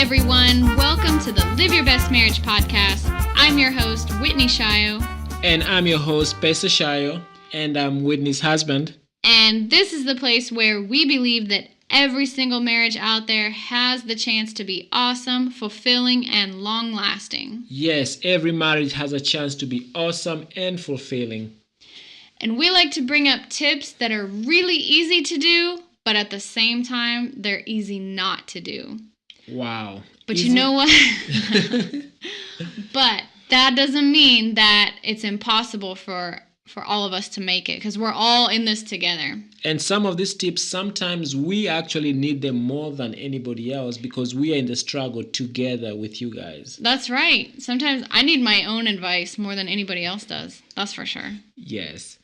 everyone. Welcome to the Live Your Best Marriage podcast. I'm your host, Whitney Shio. And I'm your host, Pesa Shio. And I'm Whitney's husband. And this is the place where we believe that every single marriage out there has the chance to be awesome, fulfilling, and long-lasting. Yes, every marriage has a chance to be awesome and fulfilling. And we like to bring up tips that are really easy to do, but at the same time, they're easy not to do. Wow. But easy? You know what? But that doesn't mean that it's impossible for all of us to make it, because we're all in this together. And some of these tips, sometimes we actually need them more than anybody else because we are in the struggle together with you guys. That's right. Sometimes I need my own advice more than anybody else does. That's for sure. Yes.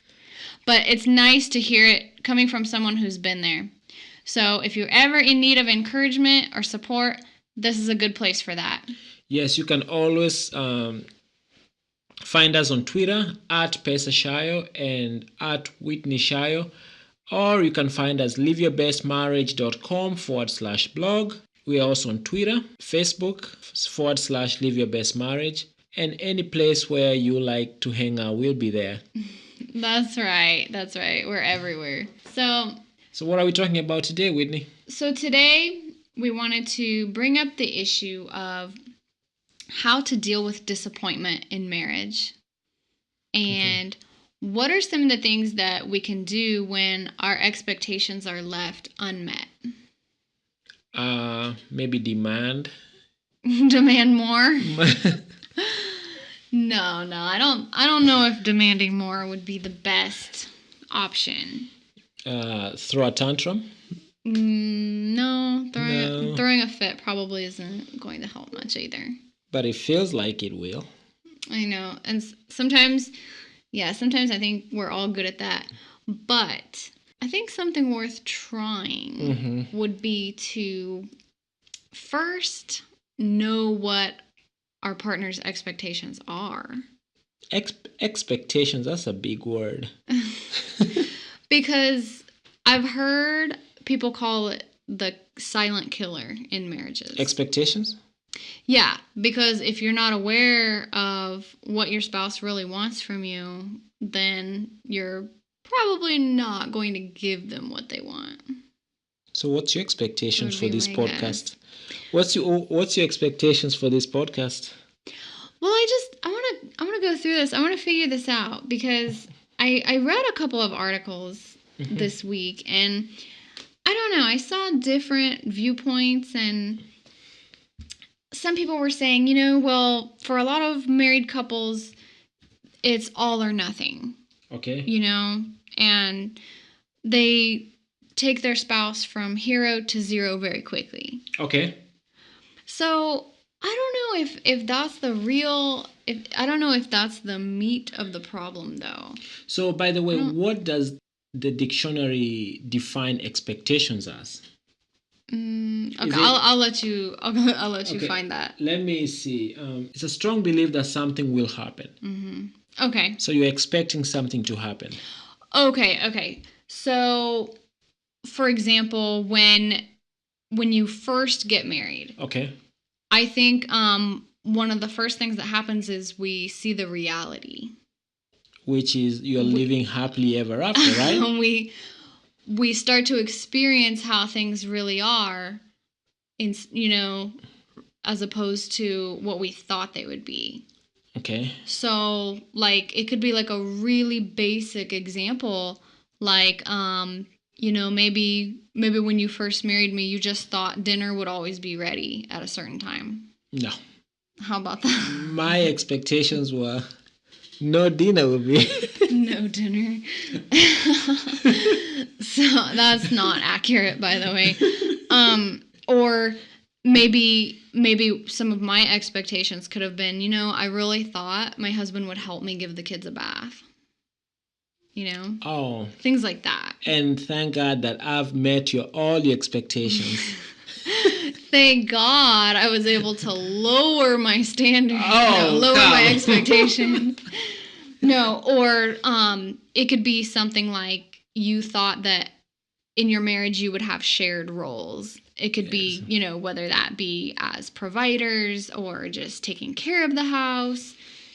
But it's nice to hear it coming from someone who's been there. So if you're ever in need of encouragement or support, this is a good place for that. Yes, you can always find us on Twitter at Pesa Shio and at Whitney Shio, or you can find us liveyourbestmarriage.com/blog. We are also on Twitter, Facebook /liveyourbestmarriage, and any place where you like to hang out, we'll be there. That's right. We're everywhere. So what are we talking about today, Whitney? So today we wanted to bring up the issue of how to deal with disappointment in marriage. And what are some of the things that we can do when our expectations are left unmet? Maybe demand. Demand more? No, I don't know if demanding more would be the best option. Throw a tantrum? No, throwing a fit probably isn't going to help much either. But it feels like it will. I know. And sometimes I think we're all good at that. But I think something worth trying would be to first know what our partner's expectations are. Expectations, that's a big word. Because I've heard people call it the silent killer in marriages. Expectations? Yeah, because if you're not aware of what your spouse really wants from you, then you're probably not going to give them what they want. So what's your expectations for this podcast? What's your expectations for this podcast? Well, I want to go through this. I want to figure this out because I read a couple of articles this week, and I don't know, I saw different viewpoints, and some people were saying, well, for a lot of married couples, it's all or nothing. Okay. And they take their spouse from hero to zero very quickly. Okay. So I don't know if that's I don't know if that's the meat of the problem, though. So, by the way, what does the dictionary define expectations as? Okay, I'll let you find that. Let me see. It's a strong belief that something will happen. Mm-hmm. Okay. So you're expecting something to happen. Okay. So, for example, when you first get married. Okay. I think one of the first things that happens is we see the reality. Which is you're living happily ever after, right? We start to experience how things really are, as opposed to what we thought they would be. Okay. So, it could be a really basic example, maybe when you first married me, you just thought dinner would always be ready at a certain time. No. How about that? My expectations were no dinner will be. No dinner. So that's not accurate, by the way. Or maybe some of my expectations could have been, I really thought my husband would help me give the kids a bath. Oh. Things like that. And thank God that I've met all your expectations. Thank God I was able to lower my standard. My expectation. No, or it could be something like you thought that in your marriage you would have shared roles. It could be, whether that be as providers or just taking care of the house,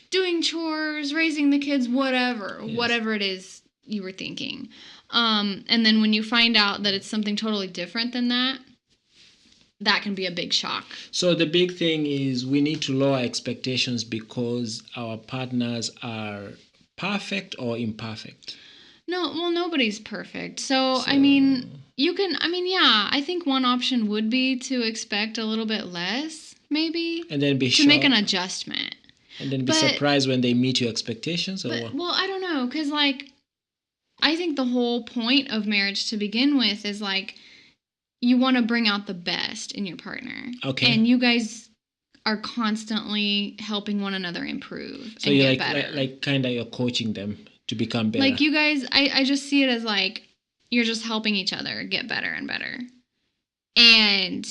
doing chores, raising the kids, whatever it is you were thinking. And then when you find out that it's something totally different than that, that can be a big shock. So the big thing is we need to lower expectations because our partners are perfect or imperfect. No, well, nobody's perfect. So I mean, I think one option would be to expect a little bit less, maybe. And then be to make an adjustment. And then be surprised when they meet your expectations? Or what? Well, I don't know, because, I think the whole point of marriage to begin with is, you want to bring out the best in your partner. Okay. And you guys are constantly helping one another improve and get better. Like kind of you're coaching them to become better. You guys, I just see it as, you're just helping each other get better and better. And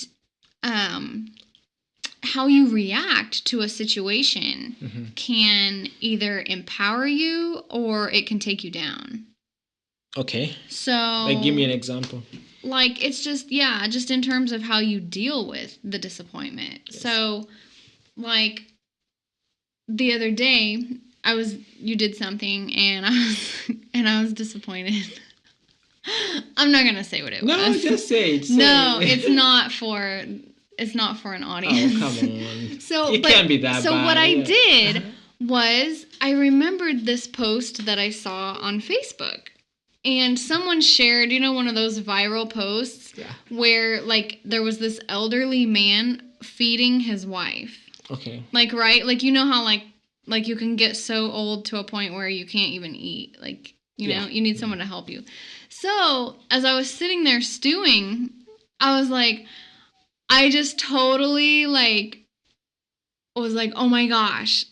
how you react to a situation can either empower you or it can take you down. Okay. So, give me an example. It's just in terms of how you deal with the disappointment. Yes. So, the other day, you did something and I was disappointed. I'm not gonna say what it was. No, just say it. No, it's not for an audience. Oh, come on. So it can't be that bad. So what I did was I remembered this post that I saw on Facebook. And someone shared, one of those viral posts where, there was this elderly man feeding his wife. Okay. Right? How, you can get so old to a point where you can't even eat. You know, you need someone to help you. So, as I was sitting there stewing, I was I just totally, was oh my gosh,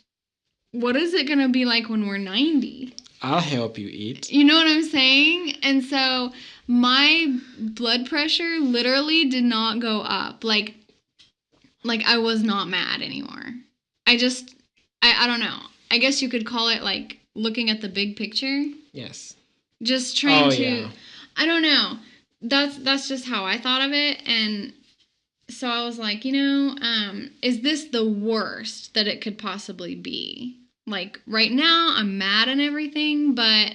what is it going to be like when we're 90? I'll help you eat. You know what I'm saying? And so my blood pressure literally did not go up. I was not mad anymore. I don't know. I guess you could call it looking at the big picture. Yes. Just trying to, I don't know. That's just how I thought of it. And so I was is this the worst that it could possibly be? Right now, I'm mad and everything, but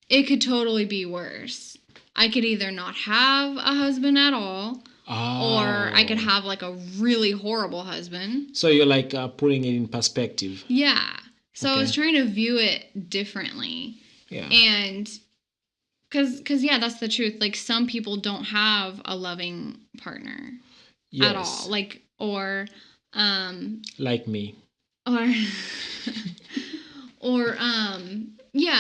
it could totally be worse. I could either not have a husband at all, or I could have, a really horrible husband. So you're, putting it in perspective. Yeah. So I was trying to view it differently. Yeah. And, because that's the truth. Some people don't have a loving partner at all. Or... like me. Or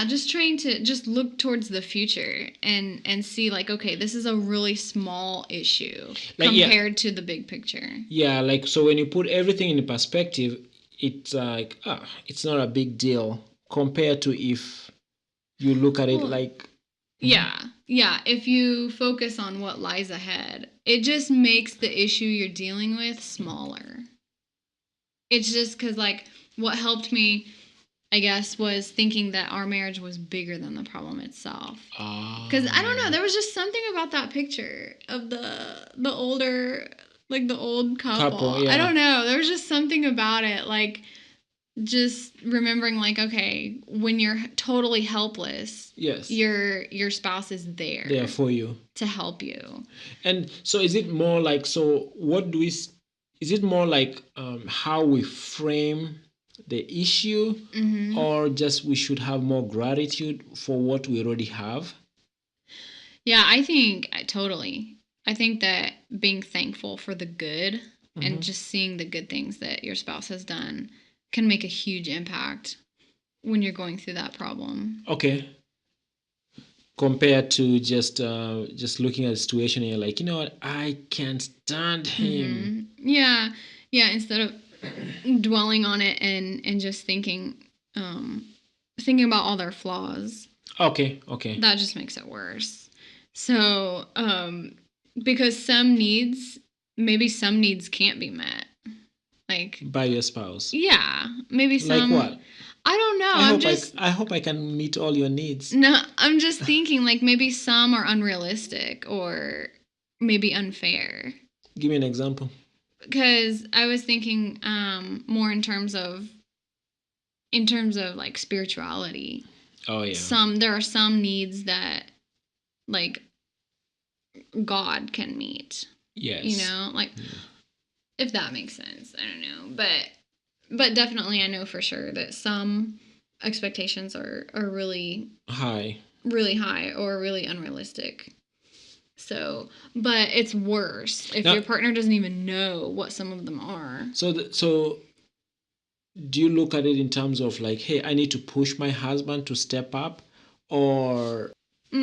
just trying to just look towards the future and see okay, this is a really small issue compared to the big picture. Yeah, so when you put everything in perspective, it's it's not a big deal compared to if you look at it Yeah, if you focus on what lies ahead, it just makes the issue you're dealing with smaller. It's just because, what helped me, I guess, was thinking that our marriage was bigger than the problem itself. Because, I don't know, there was just something about that picture of the older, the old couple. Yeah. I don't know. There was just something about it, just remembering, okay, when you're totally helpless, yes, your spouse is there for you to help you. And so is it more what do we... Is it more how we frame the issue, or just we should have more gratitude for what we already have? Yeah, I think totally. I think that being thankful for the good and just seeing the good things that your spouse has done can make a huge impact when you're going through that problem. Okay. Compared to just looking at the situation and you're you know what, I can't stand him. Yeah, instead of dwelling on it and just thinking about all their flaws. Okay. That just makes it worse. So, because some needs can't be met. By your spouse. Yeah, maybe some. Like what? I don't know. I hope I can meet all your needs. No, I'm just thinking maybe some are unrealistic or maybe unfair. Give me an example. Because I was thinking more in terms of like spirituality. Oh yeah. There are some needs that like God can meet. Yes. You know, like if that makes sense. I don't know, but definitely I know for sure that some expectations are really high or really unrealistic. So, but it's worse if your partner doesn't even know what some of them are. So do you look at it in terms of like, hey, I need to push my husband to step up, or I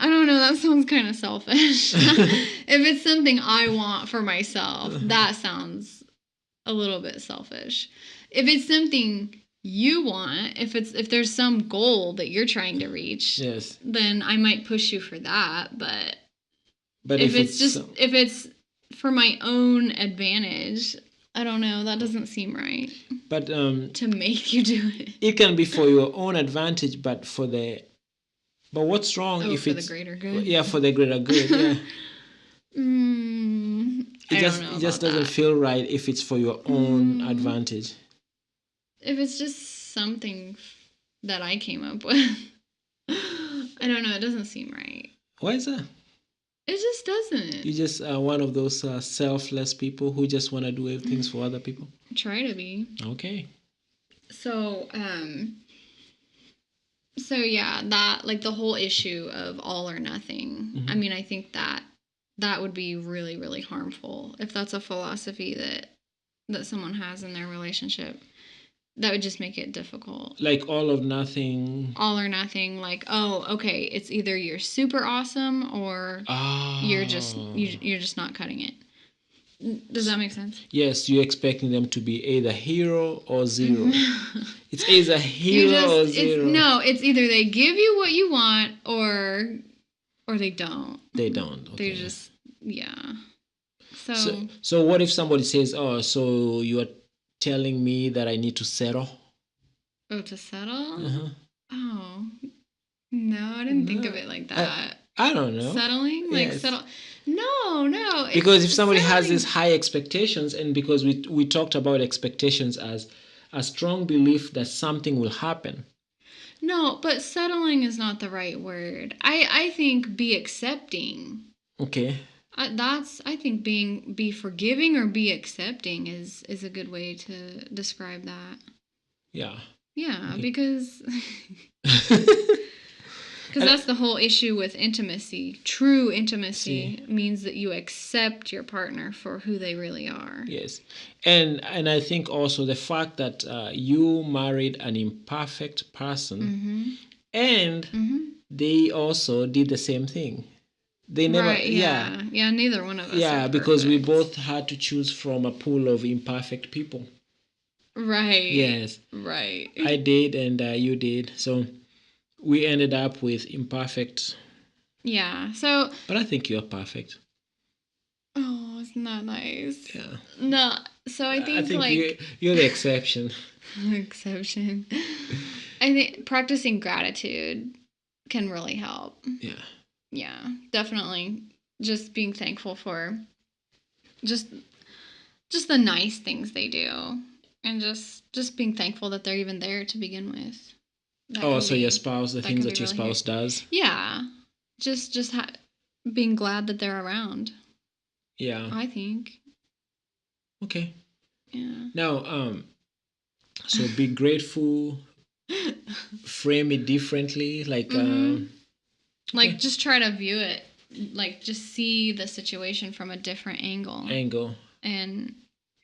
don't know. That sounds kind of selfish. If it's something I want for myself, that sounds a little bit selfish. If it's something you want, if there's some goal that you're trying to reach, yes, then I might push you for that. But if it's for my own advantage, I don't know. That doesn't seem right. But to make you do it, it can be for your own advantage, but what's wrong if it's for the greater good? Yeah, for the greater good. Yeah. It just doesn't feel right if it's for your own advantage. If it's just something that I came up with, I don't know. It doesn't seem right. Why is that? It just doesn't. You just one of those selfless people who just want to do things for other people. Try to be. Okay. So yeah, that like the whole issue of all or nothing. Mm-hmm. I mean, I think that would be really, really harmful if that's a philosophy that someone has in their relationship. That would just make it difficult. Like all or nothing. All or nothing. Like, oh, okay, it's either you're super awesome or you're just not cutting it. Does that make sense? Yes, you're expecting them to be either hero or zero. It's either hero or zero. It's either they give you what you want or they don't. They don't. Okay. They just So what if somebody says, "Oh, so you are telling me that I need to settle?" Oh, to settle? Uh-huh. Oh, no, I didn't think of it like that. I don't know. Settling? Like settle? No. Because if somebody has these high expectations, and because we talked about expectations as a strong belief that something will happen. No, but settling is not the right word. I think be accepting. Okay. I think be forgiving or be accepting is a good way to describe that. Yeah. Yeah, okay. Because that's the whole issue with intimacy. True intimacy means that you accept your partner for who they really are. Yes. And I think also the fact that you married an imperfect person, mm-hmm. and mm-hmm. they also did the same thing. They never, right, yeah. Neither one of us. Yeah, because we both had to choose from a pool of imperfect people. Right. Yes. Right. I did, and you did. So we ended up with imperfect. Yeah. So. But I think you're perfect. Oh, isn't that nice? Yeah. No. So I think like you're the exception. Exception. I think practicing gratitude can really help. Yeah. Yeah, definitely. Just being thankful for just the nice things they do, and just being thankful that they're even there to begin with. So your spouse, the things that your spouse does. Yeah, just being glad that they're around. Yeah, I think. Okay. Yeah. Now, so be grateful. Frame it differently, like. Mm-hmm. Like, just try to view it, like, just see the situation from a different angle. And,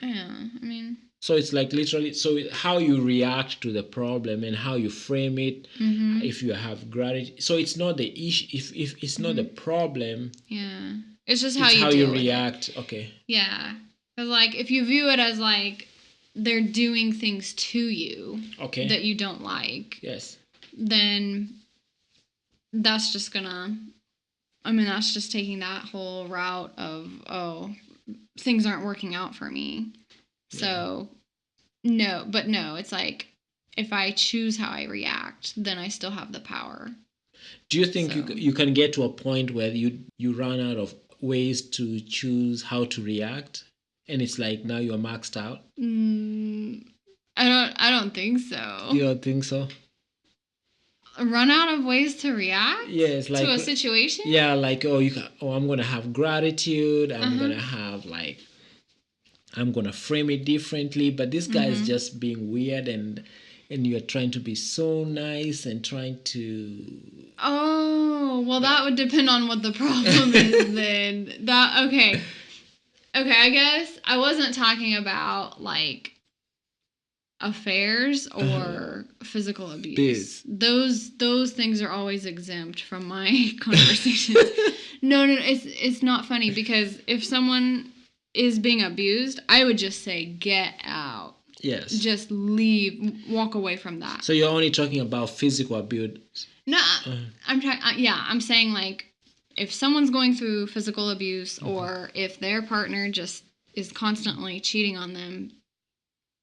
yeah, I mean. So it's like literally, so how you react to the problem and how you frame it, mm-hmm. if you have gratitude. So it's not the issue, if it's not the problem. Yeah. It's just how you react. It. Okay. Yeah. Because, like, if you view it as, like, they're doing things to you that you don't like. Yes. Then that's just that's just taking that whole route of, oh, things aren't working out for me. Yeah. So, no, it's like, if I choose how I react, then I still have the power. Do you think you can get to a point where you run out of ways to choose how to react, and it's like now you're maxed out? I don't think so. You don't think so? Run out of ways to react? Yes, like to a situation? Yeah, like I'm gonna have gratitude. I'm gonna have like I'm gonna frame it differently. But this guy is just being weird, and you're trying to be so nice and trying to. Oh, well, that would depend on what the problem is then. Okay, I guess I wasn't talking about like affairs or physical abuse. Those things are always exempt from my conversations. No, it's not funny, because if someone is being abused, I would just say get out. Yes. Just leave, walk away from that. So you're only talking about physical abuse? No, I'm saying like if someone's going through physical abuse or if their partner just is constantly cheating on them,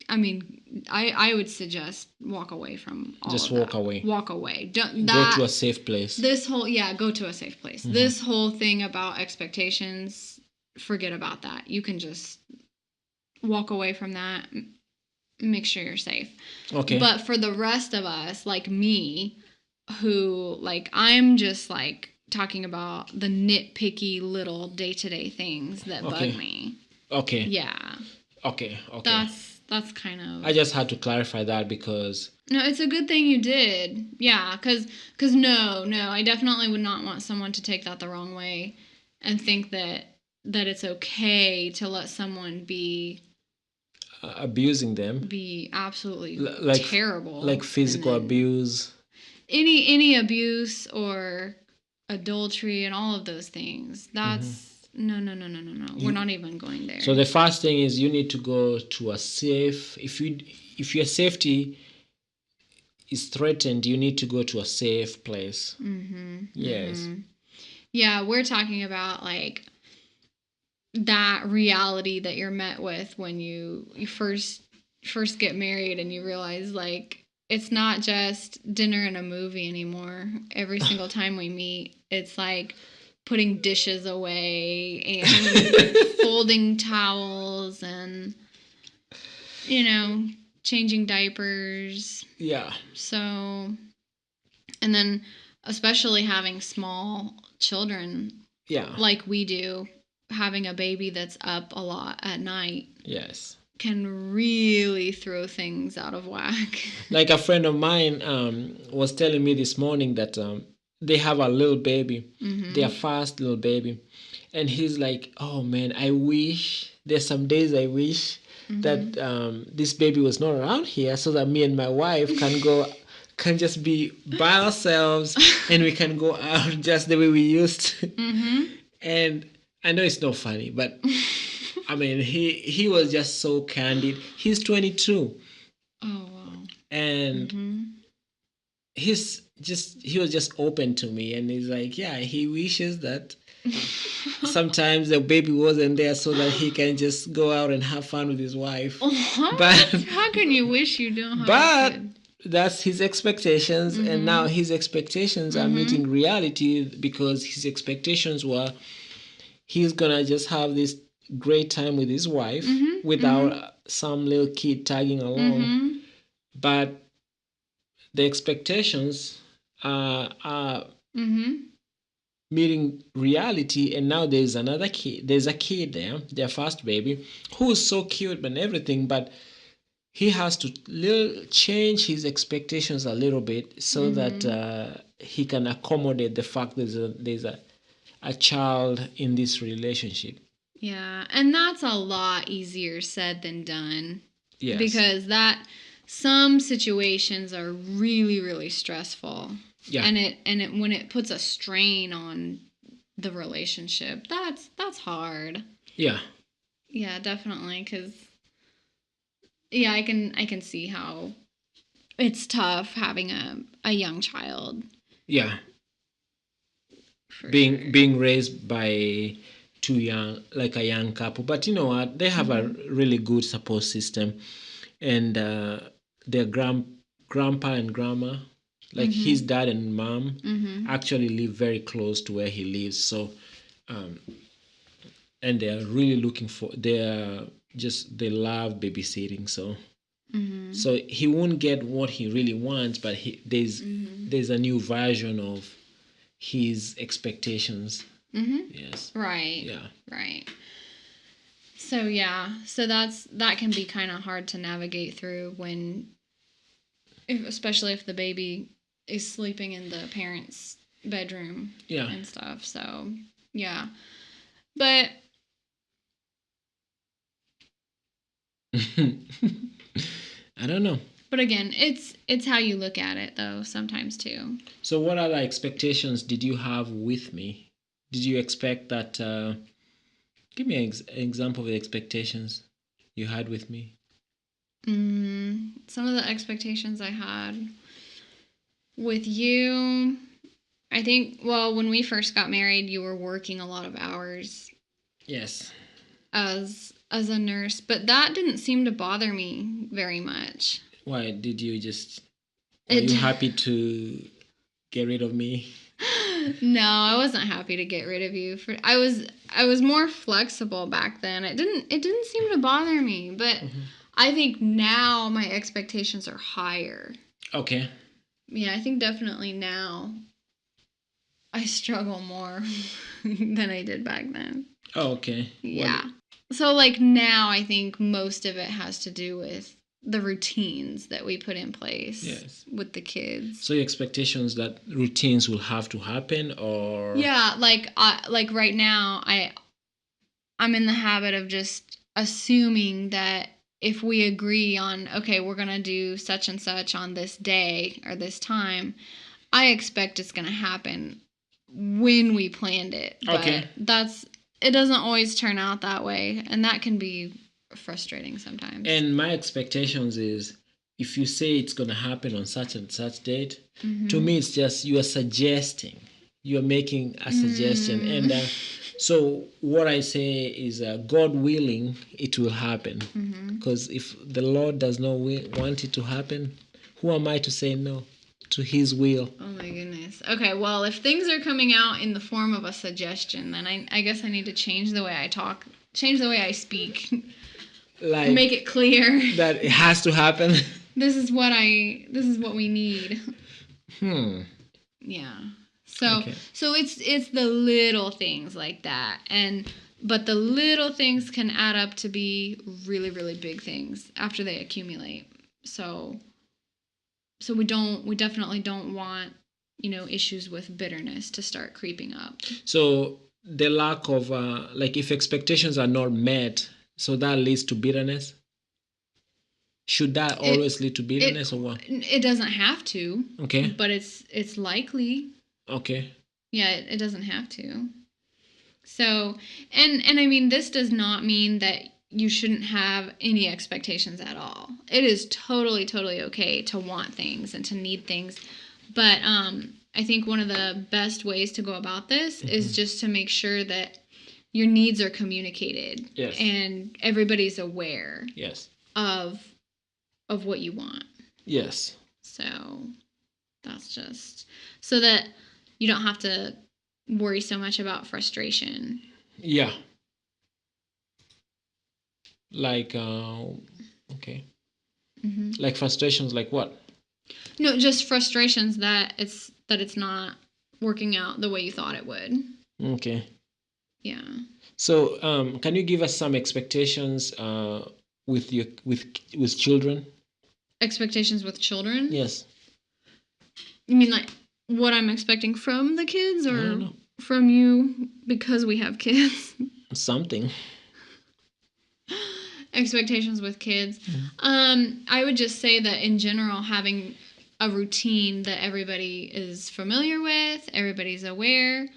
I mean, I would suggest walk away from all just of walk that. away. Walk away. Go to a safe place. Go to a safe place. This whole thing about expectations, forget about that. You can just walk away from that. Make sure you're safe. Okay. But for the rest of us, like me, who like I'm just like talking about the nitpicky little day-to-day things that bug me. Okay. Yeah. Okay. That's kind of. I just had to clarify that because. No, it's a good thing you did. Yeah, because no, I definitely would not want someone to take that the wrong way and think that it's okay to let someone be. Abusing them. Be absolutely terrible. Like physical abuse. Any abuse or adultery and all of those things. That's. No. We're not even going there. So the first thing is you need to go to a safe. If your safety is threatened, you need to go to a safe place. Yes. Yeah, we're talking about like that reality that you're met with when you first get married and you realize like it's not just dinner and a movie anymore. Every single time we meet, it's like putting dishes away and folding towels and, changing diapers. Yeah. So, and then especially having small children. Yeah. Like we do, having a baby that's up a lot at night. Yes. Can really throw things out of whack. Like a friend of mine was telling me this morning that they have a little baby, their first little baby. And he's like, oh man, there's some days I wish that this baby was not around here so that me and my wife can just be by ourselves and we can go out just the way we used to. And I know it's not funny, but I mean, he was just so candid. He's 22. Oh, wow. And he was just open to me, and he's like, yeah, he wishes that sometimes the baby wasn't there so that he can just go out and have fun with his wife. What? But how can you wish you don't have but a kid? That's his expectations, and now his expectations are meeting reality, because his expectations were he's gonna just have this great time with his wife without some little kid tagging along. But the expectations are meeting reality, and now there's another kid. There's a kid there, their first baby, who's so cute and everything, but he has to change his expectations a little bit so that he can accommodate the fact that there's a child in this relationship. Yeah, and that's a lot easier said than done. Yes. Because some situations are really, really stressful. Yeah. And it when it puts a strain on the relationship, that's hard. Yeah. Yeah, definitely, cuz yeah, I can see how it's tough having a young child. Yeah. For being raised by a young couple, but you know what? They have a really good support system, and their grandpa and grandma, like his dad and mom, actually live very close to where he lives. So and they're really looking for, they love babysitting. So so he won't get what he really wants, but there's a new version of his expectations. Yes. Right. Yeah. Right. So yeah, so that can be kind of hard to navigate through especially if the baby is sleeping in the parents' bedroom and stuff. So yeah, but I don't know. But again, it's how you look at it though sometimes too. So what other expectations did you have with me? Did you expect that? Give me an example of the expectations you had with me. Some of the expectations I had with you, I think, well, when we first got married, you were working a lot of hours. Yes. As a nurse, but that didn't seem to bother me very much. Why did you just? Are you happy to get rid of me? No, I wasn't happy to get rid of you. I was more flexible back then. It didn't seem to bother me, but I think now my expectations are higher. Okay. Yeah, I think definitely now I struggle more than I did back then. Oh, okay. Yeah. So like now I think most of it has to do with the routines that we put in place with the kids. So your expectations that routines will have to happen, or like right now I'm in the habit of just assuming that if we agree on, okay, we're going to do such and such on this day or this time, I expect it's going to happen when we planned it. Okay. But it doesn't always turn out that way, and that can be frustrating sometimes. And my expectations is, if you say it's going to happen on such and such date, to me it's just you are suggesting, you are making a suggestion, and so what I say is, God willing, it will happen. Because if the Lord does not want it to happen, who am I to say no to His will? Oh my goodness. Okay, well, if things are coming out in the form of a suggestion, then I guess I need to change the way I talk, change the way I speak. Like, make it clear that it has to happen. This is what we need. Yeah. So it's the little things like that, but the little things can add up to be really, really big things after they accumulate. So we definitely don't want, issues with bitterness to start creeping up. So the lack of if expectations are not met, so that leads to bitterness. Should that always lead to bitterness, or what? It doesn't have to. Okay. But it's likely. Okay. Yeah, it doesn't have to. So, and I mean, this does not mean that you shouldn't have any expectations at all. It is totally, totally okay to want things and to need things. But I think one of the best ways to go about this is just to make sure that your needs are communicated. Yes. And everybody's aware. Yes. Of what you want. Yes. So that's just so that you don't have to worry so much about frustration. Yeah. Like, okay. Like frustrations, like what? No, just frustrations that it's not working out the way you thought it would. Okay. Yeah. So, can you give us some expectations with children? Expectations with children? Yes. You mean like what I'm expecting from the kids, or from you because we have kids? Something. Expectations with kids. I would just say that in general, having a routine that everybody is familiar with, everybody's aware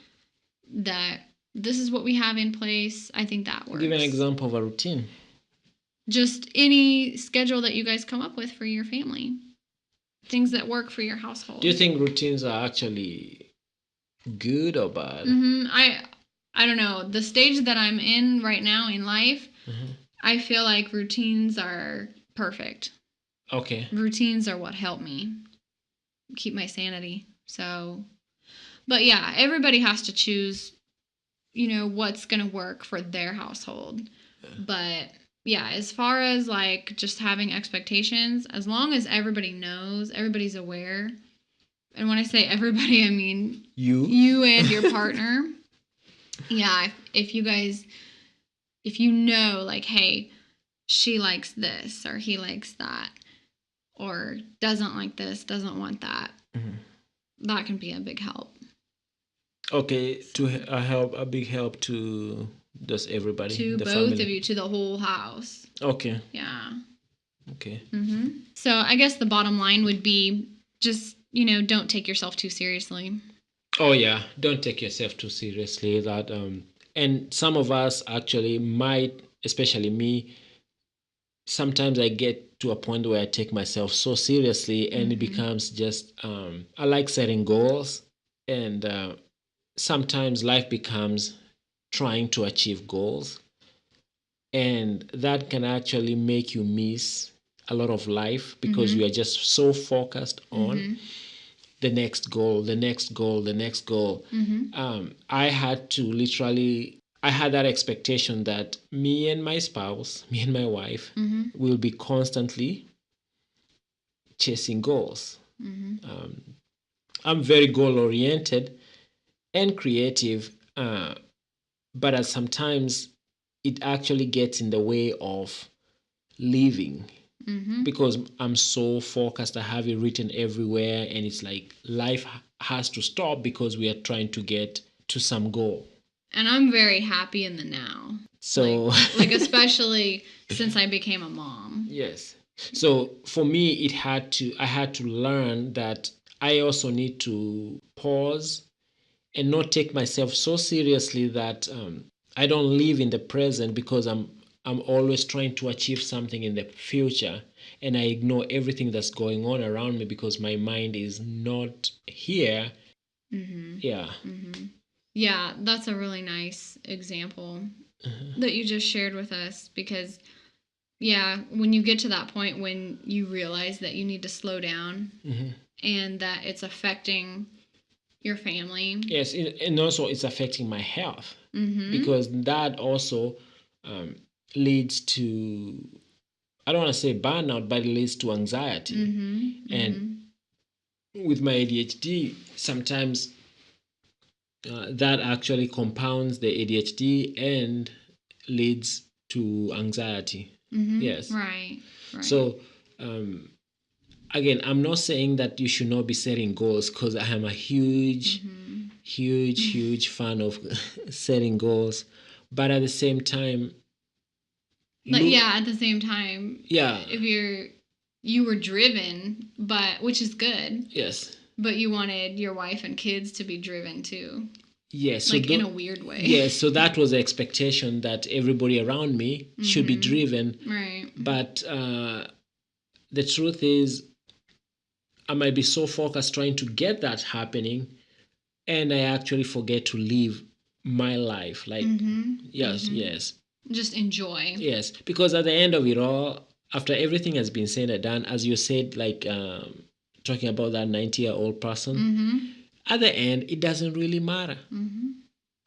that this is what we have in place, I think that works. Give an example of a routine. Just any schedule that you guys come up with for your family. Things that work for your household. Do you think routines are actually good or bad? I don't know. The stage that I'm in right now in life, I feel like routines are perfect. Okay. Routines are what help me keep my sanity. So, but yeah, everybody has to choose what's going to work for their household. But yeah, as far as like just having expectations, as long as everybody knows, everybody's aware. And when I say everybody, I mean you and your partner. Yeah, if you guys, if you know, like, hey, she likes this or he likes that or doesn't like this, doesn't want that, that can be a big help. Okay, to a big help to just everybody, to the both family. of you, to the whole house. Okay. Yeah. Okay. So I guess the bottom line would be just, don't take yourself too seriously. Oh yeah, don't take yourself too seriously. That and some of us actually might, especially me, sometimes I get to a point where I take myself so seriously, and it becomes just I like setting goals, and sometimes life becomes trying to achieve goals, and that can actually make you miss a lot of life because you are just so focused on the next goal, the next goal, the next goal. I had to literally, I had that expectation that me and my spouse, me and my wife, will be constantly chasing goals. I'm very goal oriented and creative, but at sometimes it actually gets in the way of living. Because I'm so focused, I have it written everywhere, and it's like life has to stop because we are trying to get to some goal. And I'm very happy in the now. So, like especially since I became a mom. Yes. So for me, I had to learn that I also need to pause and not take myself so seriously that I don't live in the present because I'm always trying to achieve something in the future, and I ignore everything that's going on around me because my mind is not here. Yeah. Yeah, that's a really nice example that you just shared with us because yeah, when you get to that point when you realize that you need to slow down and that it's affecting your family. Yes, and also it's affecting my health because that also leads to, I don't want to say burnout, but it leads to anxiety. And with my ADHD, sometimes that actually compounds the ADHD and leads to anxiety. Yes. Right. So, again, I'm not saying that you should not be setting goals because I am a huge fan of setting goals. But at the same time, at the same time, yeah, if you were driven, but which is good. Yes. But you wanted your wife and kids to be driven too. Yes, so like in a weird way. Yes, so that was the expectation that everybody around me should be driven. Right. But the truth is, I might be so focused trying to get that happening, and I actually forget to live my life. Like, yes. Just enjoy. Yes, because at the end of it all, after everything has been said and done, as you said, like talking about that 90-year-old person, at the end, it doesn't really matter.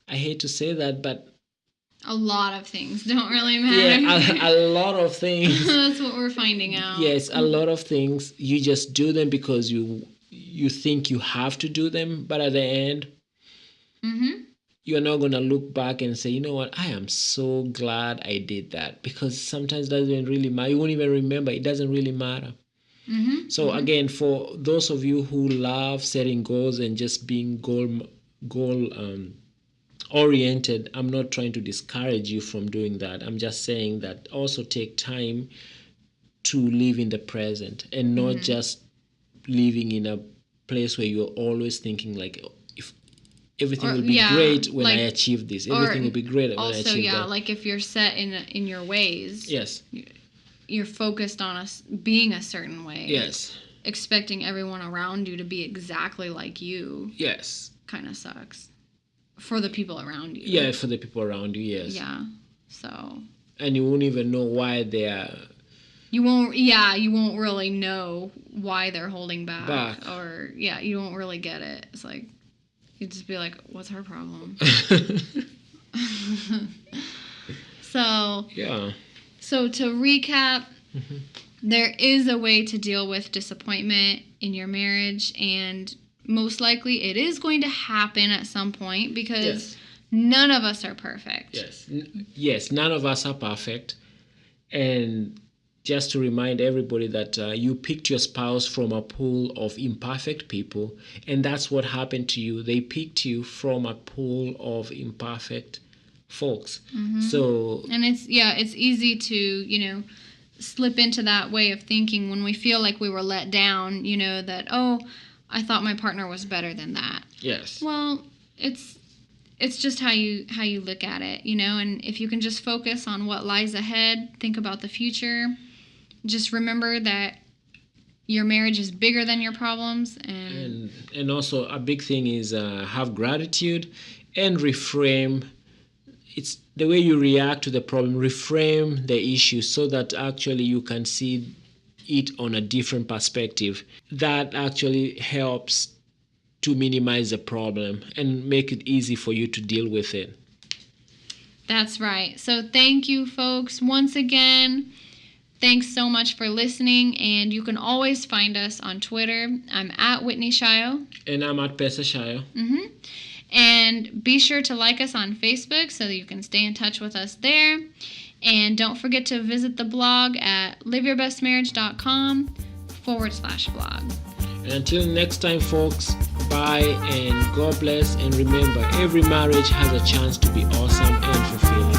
I hate to say that, but a lot of things don't really matter. Yeah, a lot of things. That's what we're finding out. Yes, a lot of things. You just do them because you think you have to do them, but at the end, you're not going to look back and say, you know what, I am so glad I did that, because sometimes it doesn't really matter. You won't even remember. It doesn't really matter. So again, for those of you who love setting goals and just being goal oriented, I'm not trying to discourage you from doing that. I'm just saying that also take time to live in the present and not just living in a place where you're always thinking like, if everything will be great when I achieve this, everything will be great when I achieve that. Like if you're set in your ways, yes, you're focused on being a certain way, yes, expecting everyone around you to be exactly like you, yes, kind of sucks for the people around you. Yeah, for the people around you, yes. Yeah. So. And you won't even know why they are. You won't really know why they're holding back. Or, you won't really get it. It's like, you'd just be like, what's her problem? So, Yeah. so to recap, Mm-hmm. there is a way to deal with disappointment in your marriage, and most likely it is going to happen at some point because Yes. none of us are perfect. Yes. Yes. None of us are perfect, and just to remind everybody that you picked your spouse from a pool of imperfect people, and that's what happened to you. They picked you from a pool of imperfect folks. Mm-hmm. So, and it's easy to slip into that way of thinking when we feel like we were let down, that, oh, I thought my partner was better than that. yes. Well, it's just how you look at it, and if you can just focus on what lies ahead, think about the future, just remember that your marriage is bigger than your problems, And also a big thing is have gratitude and reframe. It's the way you react to the problem, reframe the issue so that actually you can see it on a different perspective. That actually helps to minimize the problem and make it easy for you to deal with it. That's right. So thank you, folks, once again. Thanks so much for listening, and you can always find us on Twitter. I'm at Whitney Shio. And I'm at Pesa Shio. Mm-hmm. And be sure to like us on Facebook so that you can stay in touch with us there. And don't forget to visit the blog at liveyourbestmarriage.com/blog. And until next time, folks, bye and God bless. And remember, every marriage has a chance to be awesome and fulfilling.